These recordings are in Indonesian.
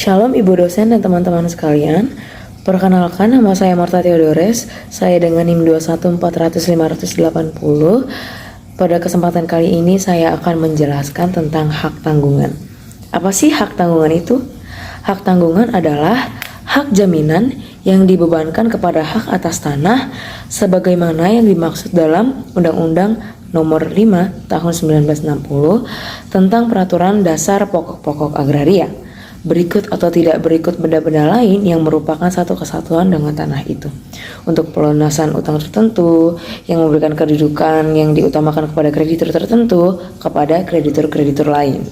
Shalom Ibu dosen dan teman-teman sekalian. Perkenalkan, nama saya Marta Theodores. Saya dengan NIM 21400-580. Pada kesempatan kali ini saya akan menjelaskan tentang hak tanggungan. Apa sih hak tanggungan itu? Hak tanggungan adalah hak jaminan yang dibebankan kepada hak atas tanah sebagaimana yang dimaksud dalam Undang-Undang Nomor 5 Tahun 1960 tentang Peraturan Dasar Pokok-Pokok Agraria. Berikut atau tidak berikut benda-benda lain yang merupakan satu kesatuan dengan tanah itu. Untuk pelunasan utang tertentu yang memberikan kedudukan yang diutamakan kepada kreditur tertentu kepada kreditur-kreditur lain.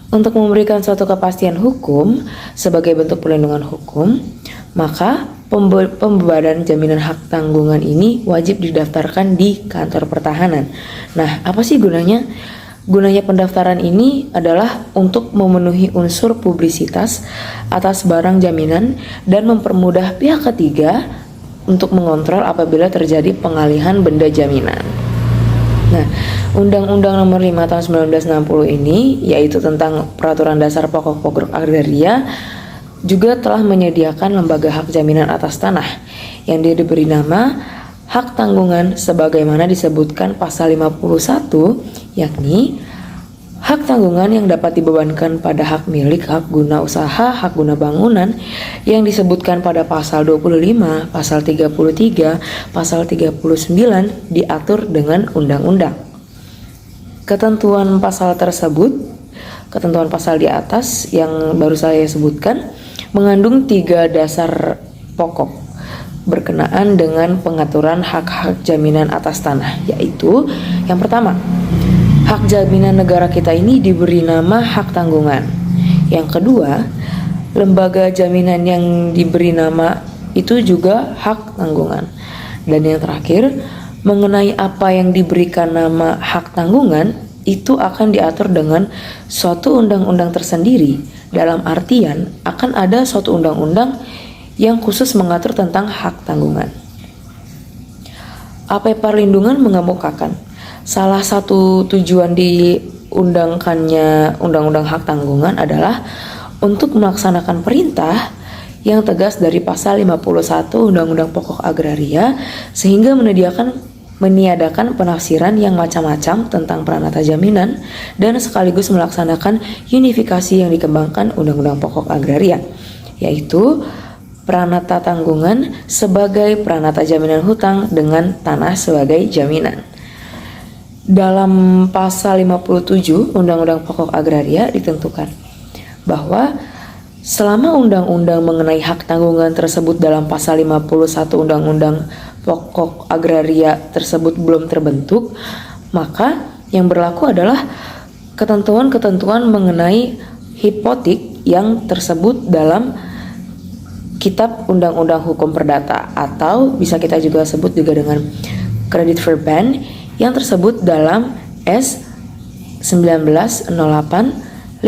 Untuk memberikan suatu kepastian hukum sebagai bentuk perlindungan hukum, maka pembebanan jaminan hak tanggungan ini wajib didaftarkan di kantor pertahanan. Nah, apa sih gunanya? Gunanya pendaftaran ini adalah untuk memenuhi unsur publisitas atas barang jaminan dan mempermudah pihak ketiga untuk mengontrol apabila terjadi pengalihan benda jaminan. Nah, Undang-Undang Nomor 5 Tahun 1960 ini, yaitu tentang Peraturan Dasar Pokok-Pokok Agraria, juga telah menyediakan lembaga hak jaminan atas tanah yang diberi nama hak tanggungan sebagaimana disebutkan pasal 51, yakni hak tanggungan yang dapat dibebankan pada hak milik, hak guna usaha, hak guna bangunan yang disebutkan pada pasal 25, pasal 33, pasal 39 diatur dengan undang-undang. Ketentuan pasal di atas yang baru saya sebutkan mengandung 3 dasar pokok berkenaan dengan pengaturan hak-hak jaminan atas tanah, yaitu yang pertama, hak jaminan negara kita ini diberi nama hak tanggungan. Yang kedua, lembaga jaminan yang diberi nama itu juga hak tanggungan. Dan yang terakhir, mengenai apa yang diberikan nama hak tanggungan itu akan diatur dengan suatu undang-undang tersendiri. Dalam artian akan ada suatu undang-undang yang khusus mengatur tentang hak tanggungan. AP perlindungan mengemukakan salah satu tujuan diundangkannya Undang-Undang Hak Tanggungan adalah untuk melaksanakan perintah yang tegas dari pasal 51 Undang-Undang Pokok Agraria sehingga meniadakan penafsiran yang macam-macam tentang pranata jaminan dan sekaligus melaksanakan unifikasi yang dikembangkan Undang-Undang Pokok Agraria, yaitu pranata tanggungan sebagai pranata jaminan hutang dengan tanah sebagai jaminan. Dalam pasal 57 Undang-Undang Pokok Agraria ditentukan bahwa selama undang-undang mengenai hak tanggungan tersebut dalam pasal 51 Undang-Undang Pokok Agraria tersebut belum terbentuk, maka yang berlaku adalah ketentuan-ketentuan mengenai hipotek yang tersebut dalam Kitab Undang-Undang Hukum Perdata, atau bisa kita juga sebut juga dengan Kredit Verban yang tersebut dalam S 1908-542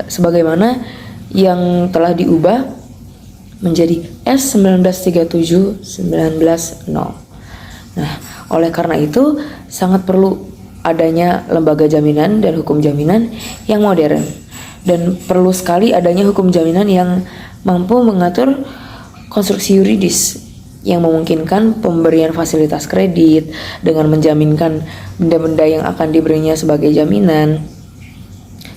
sebagaimana yang telah diubah menjadi S 1937-1900. Nah, oleh karena itu sangat perlu adanya lembaga jaminan dan hukum jaminan yang modern. Dan perlu sekali adanya hukum jaminan yang mampu mengatur konstruksi yuridis yang memungkinkan pemberian fasilitas kredit dengan menjaminkan benda-benda yang akan diberinya sebagai jaminan.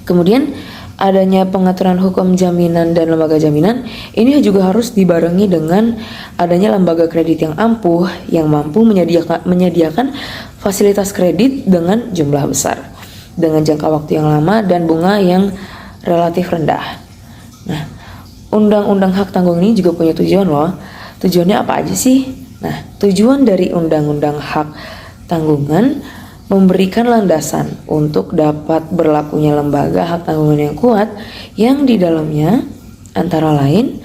Kemudian adanya pengaturan hukum jaminan dan lembaga jaminan ini juga harus dibarengi dengan adanya lembaga kredit yang ampuh yang mampu menyediakan fasilitas kredit dengan jumlah besar, dengan jangka waktu yang lama dan bunga yang relatif rendah. Nah, Undang-Undang Hak Tanggungan ini juga punya tujuan loh. Tujuannya apa aja sih? Nah, tujuan dari Undang-Undang Hak Tanggungan memberikan landasan untuk dapat berlakunya lembaga hak tanggungan yang kuat yang di dalamnya antara lain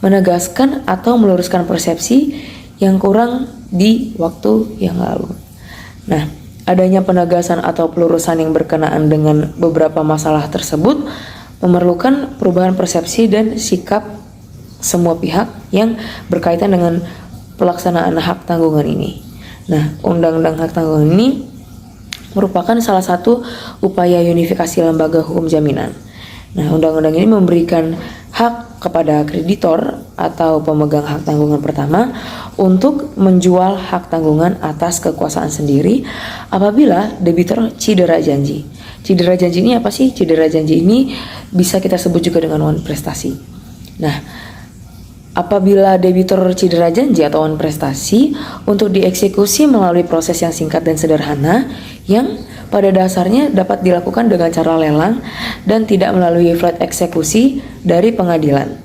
menegaskan atau meluruskan persepsi yang kurang di waktu yang lalu. Nah, adanya penegasan atau pelurusan yang berkenaan dengan beberapa masalah tersebut memerlukan perubahan persepsi dan sikap semua pihak yang berkaitan dengan pelaksanaan hak tanggungan ini. Nah, Undang-Undang Hak Tanggungan ini merupakan salah satu upaya unifikasi lembaga hukum jaminan. Nah, undang-undang ini memberikan hak kepada kreditor atau pemegang hak tanggungan pertama untuk menjual hak tanggungan atas kekuasaan sendiri apabila debitur cedera janji. Cedera janji ini apa sih? Cedera janji ini bisa kita sebut juga dengan wan prestasi. Nah, apabila debitur cedera janji atau wan prestasi untuk dieksekusi melalui proses yang singkat dan sederhana yang pada dasarnya dapat dilakukan dengan cara lelang dan tidak melalui flat eksekusi dari pengadilan.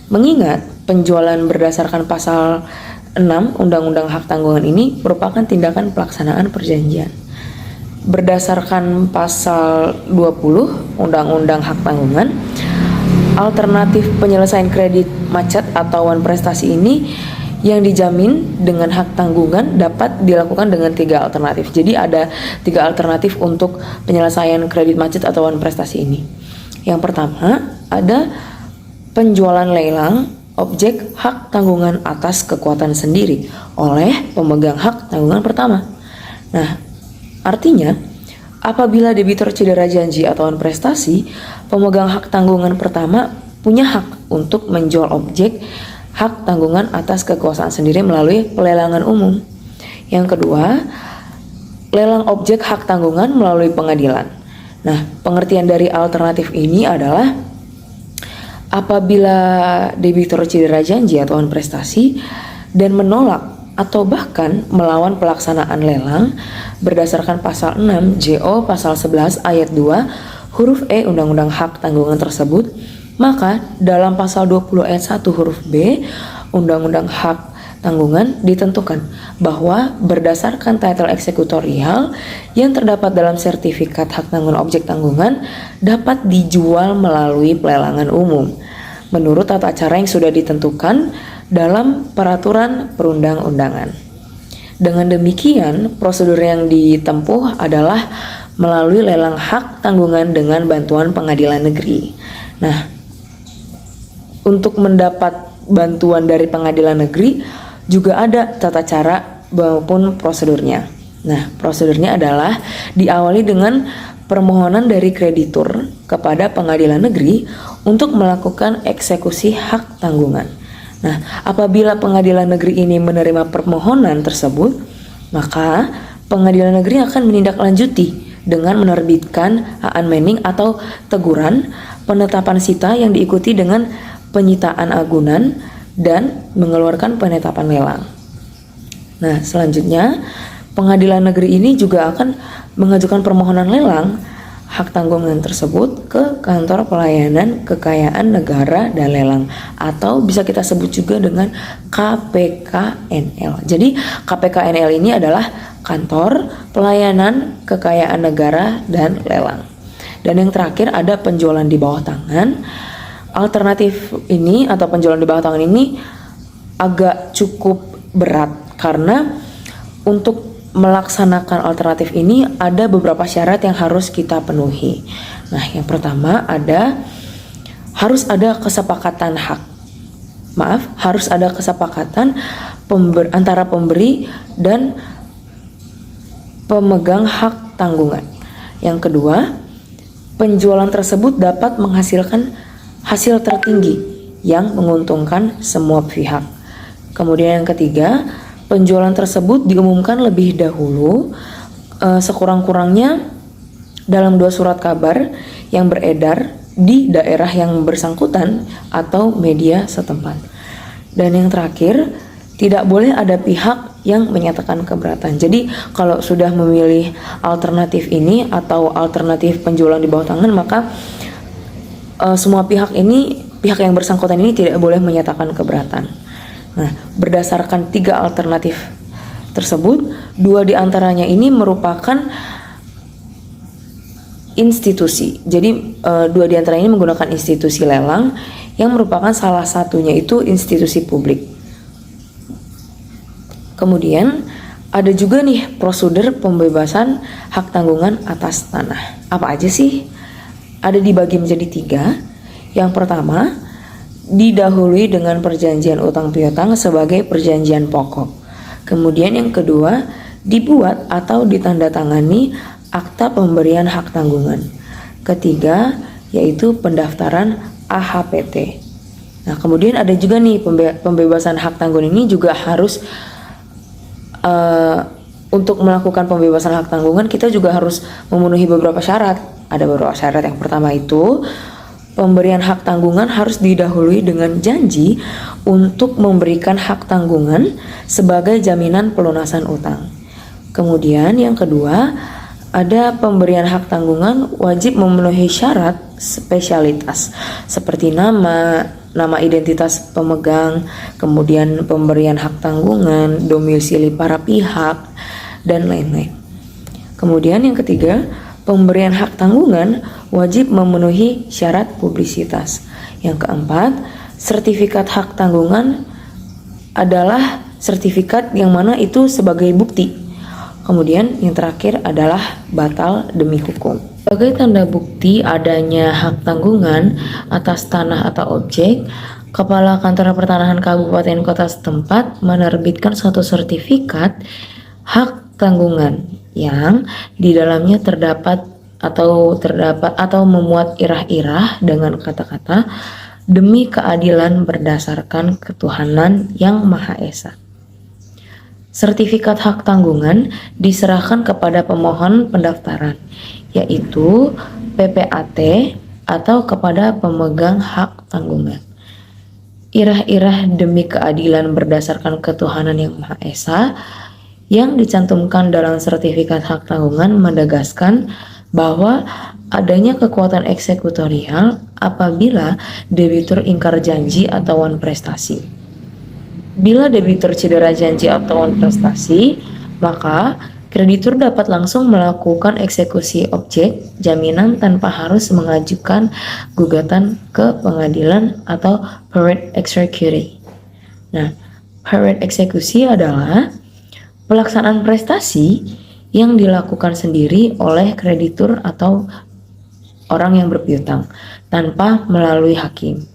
Mengingat penjualan berdasarkan pasal 6 Undang-Undang Hak Tanggungan ini merupakan tindakan pelaksanaan perjanjian. Berdasarkan pasal 20 Undang-Undang Hak Tanggungan, alternatif penyelesaian kredit macet atau wan prestasi ini yang dijamin dengan hak tanggungan dapat dilakukan dengan 3 alternatif. Jadi ada 3 alternatif untuk penyelesaian kredit macet atau wan prestasi ini. Yang pertama ada penjualan lelang objek hak tanggungan atas kekuatan sendiri oleh pemegang hak tanggungan pertama. Nah, artinya apabila debitur cedera janji atau wan prestasi, pemegang hak tanggungan pertama punya hak untuk menjual objek hak tanggungan atas kekuasaan sendiri melalui pelelangan umum. Yang kedua, lelang objek hak tanggungan melalui pengadilan. Nah, pengertian dari alternatif ini adalah apabila debitur cedera janji atau wan prestasi dan menolak atau bahkan melawan pelaksanaan lelang berdasarkan pasal 6 JO pasal 11 ayat 2 huruf E Undang-Undang Hak Tanggungan tersebut, maka dalam pasal 20 ayat 1 huruf B Undang-Undang Hak Tanggungan ditentukan bahwa berdasarkan title eksekutorial yang terdapat dalam sertifikat hak tanggungan objek tanggungan dapat dijual melalui pelelangan umum menurut tata cara yang sudah ditentukan dalam peraturan perundang-undangan. Dengan demikian, prosedur yang ditempuh adalah melalui lelang hak tanggungan dengan bantuan pengadilan negeri. Nah, untuk mendapat bantuan dari pengadilan negeri juga ada tata cara maupun prosedurnya. Nah, prosedurnya adalah diawali dengan permohonan dari kreditur kepada pengadilan negeri untuk melakukan eksekusi hak tanggungan. Nah, apabila pengadilan negeri ini menerima permohonan tersebut, maka pengadilan negeri akan menindaklanjuti dengan menerbitkan anmening atau teguran penetapan sita yang diikuti dengan penyitaan agunan dan mengeluarkan penetapan lelang. Nah, selanjutnya pengadilan negeri ini juga akan mengajukan permohonan lelang hak tanggungan tersebut ke Kantor Pelayanan Kekayaan Negara dan Lelang atau bisa kita sebut juga dengan KPKNL. Jadi KPKNL ini adalah Kantor Pelayanan Kekayaan Negara dan Lelang. Dan yang terakhir ada penjualan di bawah tangan. Alternatif ini atau penjualan di bawah tangan ini agak cukup berat karena untuk melaksanakan alternatif ini ada beberapa syarat yang harus kita penuhi. Nah, yang pertama harus ada kesepakatan harus ada kesepakatan antara pemberi dan pemegang hak tanggungan. Yang kedua, penjualan tersebut dapat menghasilkan hasil tertinggi yang menguntungkan semua pihak. Kemudian yang ketiga, penjualan tersebut diumumkan lebih dahulu sekurang-kurangnya dalam 2 surat kabar yang beredar di daerah yang bersangkutan atau media setempat. Dan yang terakhir, tidak boleh ada pihak yang menyatakan keberatan. Jadi kalau sudah memilih alternatif ini atau alternatif penjualan di bawah tangan, maka semua pihak yang bersangkutan ini tidak boleh menyatakan keberatan. Nah, berdasarkan 3 alternatif tersebut, 2 diantaranya ini merupakan institusi. Jadi 2 diantaranya ini menggunakan institusi lelang yang merupakan salah satunya itu institusi publik. Kemudian ada juga nih prosedur pembebasan hak tanggungan atas tanah. Apa aja sih? Ada dibagi menjadi 3. Yang pertama, didahului dengan perjanjian utang piutang sebagai perjanjian pokok. Kemudian yang kedua, dibuat atau ditandatangani akta pemberian hak tanggungan. Ketiga, yaitu pendaftaran AHPT. Nah, kemudian ada juga nih pembebasan hak tanggungan ini juga harus untuk melakukan pembebasan hak tanggungan kita juga harus memenuhi beberapa syarat. Ada beberapa syarat. Yang pertama itu pemberian hak tanggungan harus didahului dengan janji untuk memberikan hak tanggungan sebagai jaminan pelunasan utang. Kemudian yang kedua, ada pemberian hak tanggungan wajib memenuhi syarat spesialitas seperti nama identitas pemegang, kemudian pemberian hak tanggungan, domisili para pihak, dan lain-lain. Kemudian yang ketiga, pemberian hak tanggungan wajib memenuhi syarat publisitas. Yang keempat, sertifikat hak tanggungan adalah sertifikat yang mana itu sebagai bukti. Kemudian yang terakhir adalah batal demi hukum. Sebagai tanda bukti adanya hak tanggungan atas tanah atau objek, Kepala Kantor Pertanahan Kabupaten Kota setempat menerbitkan suatu sertifikat hak tanggungan yang di dalamnya terdapat atau memuat irah-irah dengan kata-kata demi keadilan berdasarkan ketuhanan yang Maha Esa. Sertifikat hak tanggungan diserahkan kepada pemohon pendaftaran, yaitu PPAT atau kepada pemegang hak tanggungan. Irah-irah demi keadilan berdasarkan ketuhanan yang Maha Esa yang dicantumkan dalam sertifikat hak tanggungan menegaskan bahwa adanya kekuatan eksekutorial apabila debitur ingkar janji atau wan prestasi. Bila debitur cedera janji atau wan prestasi, maka kreditur dapat langsung melakukan eksekusi objek jaminan tanpa harus mengajukan gugatan ke pengadilan atau period executory. Nah, period eksekusi adalah pelaksanaan prestasi yang dilakukan sendiri oleh kreditur atau orang yang berpiutang tanpa melalui hakim.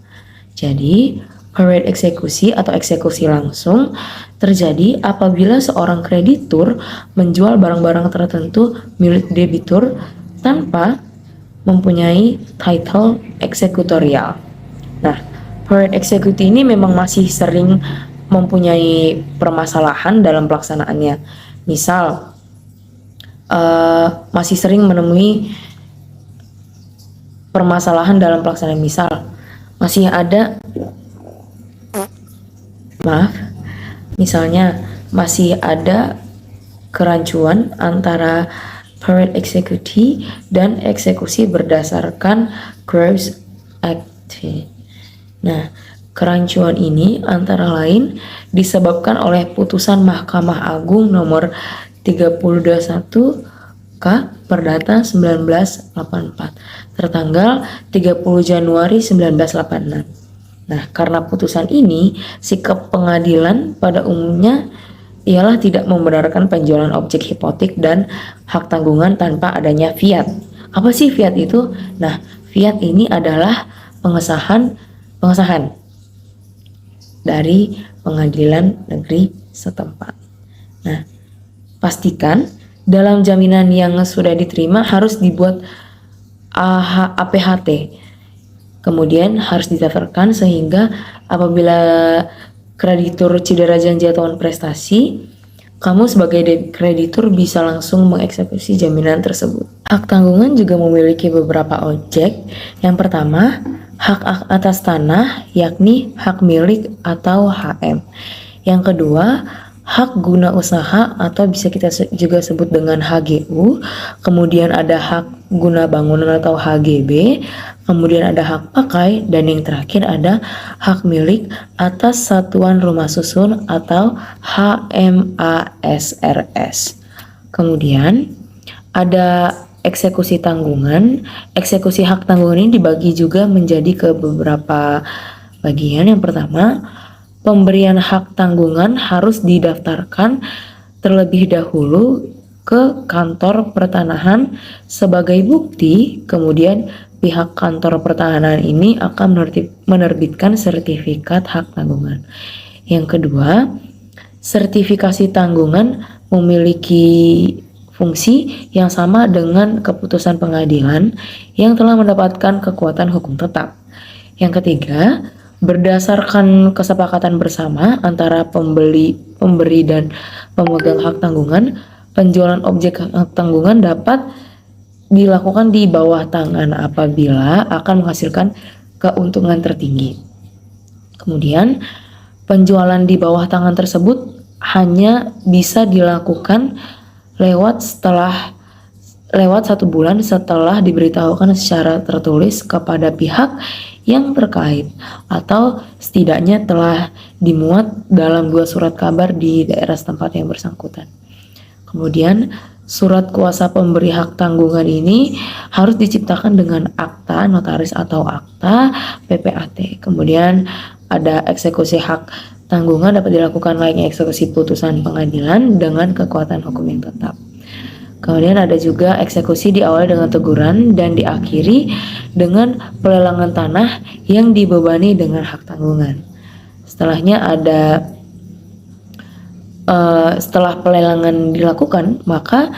Jadi, period eksekusi atau eksekusi langsung terjadi apabila seorang kreditur menjual barang-barang tertentu milik debitur tanpa mempunyai title eksekutorial. Nah, period eksekusi ini memang masih sering mempunyai permasalahan dalam pelaksanaannya. Misal, masih sering menemui permasalahan dalam pelaksanaan. Misal, misalnya masih ada kerancuan antara period executi dan eksekusi berdasarkan Gross Act. Nah, kerancuan ini antara lain disebabkan oleh putusan Mahkamah Agung nomor 321 K Perdata 1984 tertanggal 30 Januari 1986. Nah, karena putusan ini, sikap pengadilan pada umumnya ialah tidak membenarkan penjualan objek hipotek dan hak tanggungan tanpa adanya fiat. Apa sih fiat itu? Nah, fiat ini adalah pengesahan dari pengadilan negeri setempat. Nah, pastikan dalam jaminan yang sudah diterima harus dibuat APHT. Kemudian harus didaftarkan sehingga apabila kreditur cedera janji atau prestasi, kamu sebagai kreditur bisa langsung mengeksekusi jaminan tersebut. Hak tanggungan juga memiliki beberapa objek. Yang pertama, hak atas tanah, yakni hak milik atau HM. Yang kedua, hak guna usaha atau bisa kita juga sebut dengan HGU. Kemudian ada hak guna bangunan atau HGB. Kemudian ada hak pakai, dan yang terakhir ada hak milik atas satuan rumah susun atau HMASRS. Kemudian ada eksekusi tanggungan. Eksekusi hak tanggungan ini dibagi juga menjadi ke beberapa bagian. Yang pertama, pemberian hak tanggungan harus didaftarkan terlebih dahulu ke kantor pertanahan sebagai bukti, kemudian pihak kantor pertahanan ini akan menerbitkan sertifikat hak tanggungan. Yang kedua, sertifikasi tanggungan memiliki fungsi yang sama dengan keputusan pengadilan yang telah mendapatkan kekuatan hukum tetap. Yang ketiga, berdasarkan kesepakatan bersama antara pemberi dan pemegang hak tanggungan, penjualan objek hak tanggungan dapat dilakukan di bawah tangan apabila akan menghasilkan keuntungan tertinggi. Kemudian, penjualan di bawah tangan tersebut hanya bisa dilakukan lewat 1 bulan setelah diberitahukan secara tertulis kepada pihak yang terkait atau setidaknya telah dimuat dalam 2 surat kabar di daerah setempat yang bersangkutan. Kemudian surat kuasa pemberi hak tanggungan ini harus diciptakan dengan akta notaris atau akta PPAT. Kemudian ada eksekusi hak tanggungan dapat dilakukan layaknya eksekusi putusan pengadilan dengan kekuatan hukum yang tetap. Kemudian ada juga eksekusi diawali dengan teguran dan diakhiri dengan pelelangan tanah yang dibebani dengan hak tanggungan. Setelahnya ada setelah pelelangan dilakukan, maka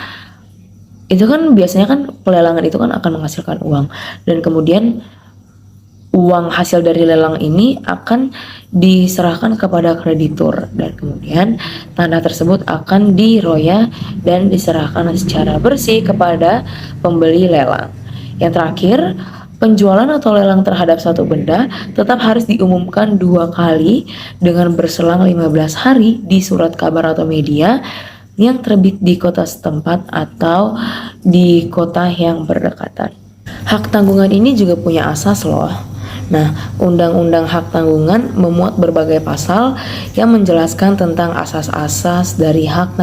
itu kan biasanya kan pelelangan itu kan akan menghasilkan uang, dan kemudian uang hasil dari lelang ini akan diserahkan kepada kreditur, dan kemudian tanah tersebut akan diroya dan diserahkan secara bersih kepada pembeli lelang. Yang terakhir, penjualan atau lelang terhadap suatu benda tetap harus diumumkan 2 kali dengan berselang 15 hari di surat kabar atau media yang terbit di kota setempat atau di kota yang berdekatan. Hak tanggungan ini juga punya asas loh. Nah, Undang-Undang Hak Tanggungan memuat berbagai pasal yang menjelaskan tentang asas-asas dari hak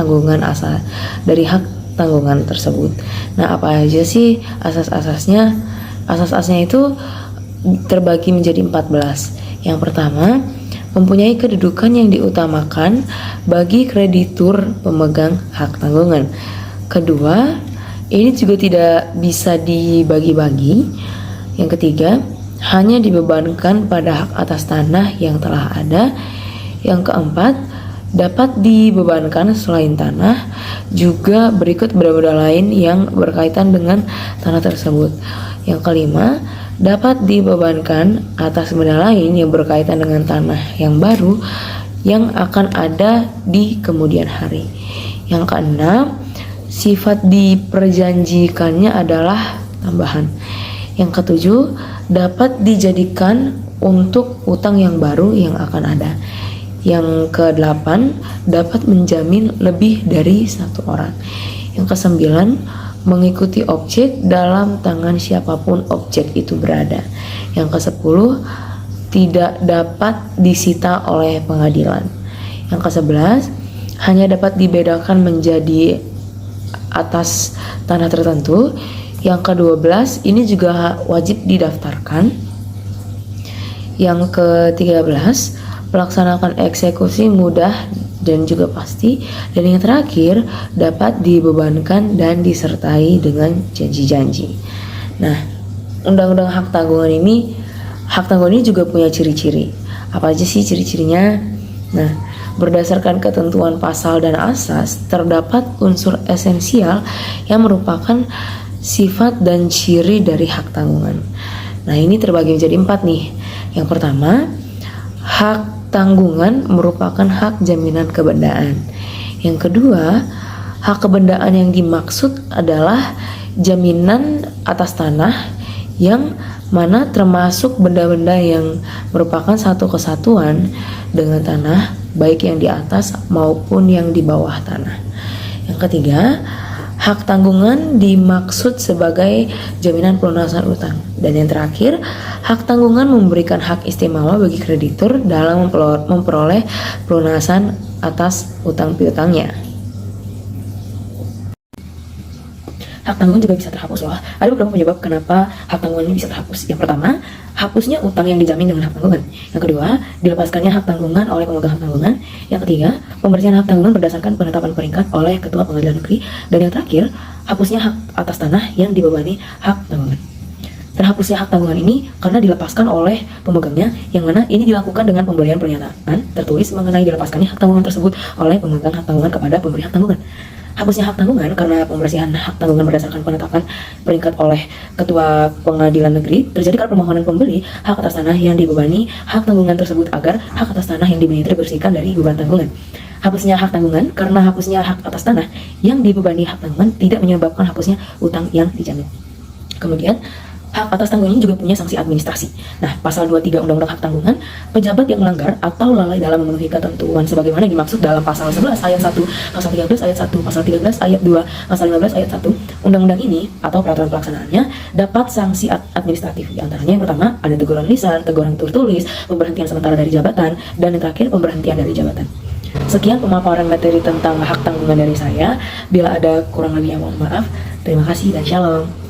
tanggungan tersebut. Nah, apa aja sih asas-asasnya? Asas-asasnya itu terbagi menjadi 14. Yang pertama, mempunyai kedudukan yang diutamakan bagi kreditur pemegang hak tanggungan. Kedua, ini juga tidak bisa dibagi-bagi. Yang ketiga, hanya dibebankan pada hak atas tanah yang telah ada. Yang keempat, dapat dibebankan selain tanah juga berikut benda-benda lain yang berkaitan dengan tanah tersebut. Yang kelima, dapat dibebankan atas benda lain yang berkaitan dengan tanah yang baru yang akan ada di kemudian hari. Yang keenam, sifat diperjanjikannya adalah tambahan. Yang ketujuh, dapat dijadikan untuk utang yang baru yang akan ada. Yang kedelapan, dapat menjamin lebih dari 1 orang. Yang kesembilan, mengikuti objek dalam tangan siapapun objek itu berada. Yang kesepuluh, tidak dapat disita oleh pengadilan. Yang kesebelas, hanya dapat dibedakan menjadi atas tanah tertentu. Yang ke-12, ini juga wajib didaftarkan. Yang ke-13, melaksanakan eksekusi mudah dan juga pasti. Dan yang terakhir, dapat dibebankan dan disertai dengan janji-janji. Nah, Undang-Undang Hak Tanggungan ini juga punya ciri-ciri. Apa aja sih ciri-cirinya? Nah, berdasarkan ketentuan pasal dan asas, terdapat unsur esensial yang merupakan sifat dan ciri dari hak tanggungan. Nah, ini terbagi menjadi 4 nih. Yang pertama, hak tanggungan merupakan hak jaminan kebendaan. Yang kedua, hak kebendaan yang dimaksud adalah jaminan atas tanah yang mana termasuk benda-benda yang merupakan satu kesatuan dengan tanah, baik yang di atas maupun yang di bawah tanah. Yang ketiga, hak tanggungan dimaksud sebagai jaminan pelunasan utang. Dan yang terakhir, hak tanggungan memberikan hak istimewa bagi kreditur dalam memperoleh pelunasan atas utang piutangnya. Hak tanggungan juga bisa terhapus loh. Ada beberapa penyebab kenapa hak tanggungan ini bisa terhapus. Yang pertama, hapusnya utang yang dijamin dengan hak tanggungan. Yang kedua, dilepaskannya hak tanggungan oleh pemegang hak tanggungan. Yang ketiga, pembersihan hak tanggungan berdasarkan penetapan peringkat oleh Ketua Pengadilan Negeri. Dan yang terakhir, hapusnya hak atas tanah yang dibebani hak tanggungan. Terhapusnya hak tanggungan ini karena dilepaskan oleh pemegangnya, yang mana ini dilakukan dengan pemberian pernyataan tertulis mengenai dilepaskannya hak tanggungan tersebut oleh pemegang hak tanggungan kepada pemberi hak tanggungan. Hapusnya hak tanggungan karena pembersihan hak tanggungan berdasarkan penetapan peringkat oleh Ketua Pengadilan Negeri terjadi karena permohonan pembeli hak atas tanah yang dibebani hak tanggungan tersebut agar hak atas tanah yang dibeli dibersihkan dari beban tanggungan. Hapusnya hak tanggungan karena hapusnya hak atas tanah yang dibebani hak tanggungan tidak menyebabkan hapusnya utang yang dijamin. Kemudian hak atas tanggungan juga punya sanksi administrasi. Nah, pasal 23 Undang-Undang Hak Tanggungan, pejabat yang melanggar atau lalai dalam memenuhi ketentuan sebagaimana dimaksud dalam pasal 11 ayat 1, pasal 13 ayat 1, pasal 13 ayat 2, pasal 15 ayat 1, undang-undang ini atau peraturan pelaksanaannya dapat sanksi administratif. Di antaranya yang pertama ada teguran lisan, teguran tertulis, pemberhentian sementara dari jabatan, dan yang terakhir pemberhentian dari jabatan. Sekian pemaparan materi tentang hak tanggungan dari saya. Bila ada kurang lebihnya mohon maaf. Terima kasih dan shalom.